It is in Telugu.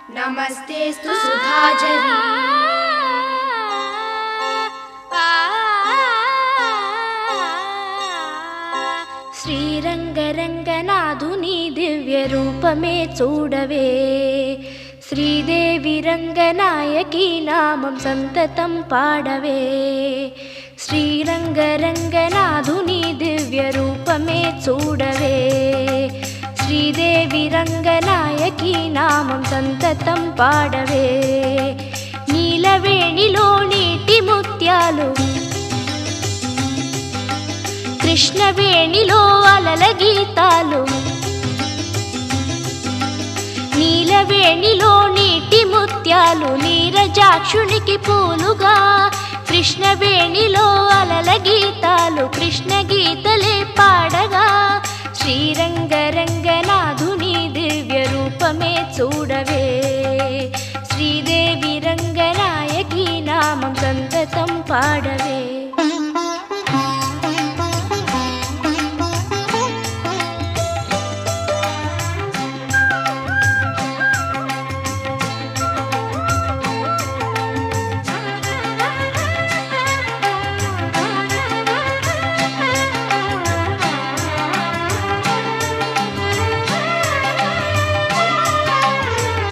नमस्तेस्तु सुधाझरी శ్రీరంగరంగనాథుని దివ్య రూపమే చూడవే, శ్రీదేవి రంగనాయకి నామం సంతతం పాడవే. శ్రీరంగరంగనాథుని దివ్య రూపమే చూడవే, శ్రీదేవి రంగనాయకి నామం సంతతం పాడవే. నీలవేణిలో నీటి ముత్యాలు, కృష్ణవేణిలో అలల గీతాలు. నీలవేణిలో నీటి ముత్యాలు నీరజాక్షునికి పూలుగా, కృష్ణవేణిలో అలల గీతాలు కృష్ణ గీతలే పాడగా. శ్రీరంగరంగనాథుని దివ్య రూపమే చూడవే, శ్రీదేవి రంగనాయకి నామం సంతతం పాడవే.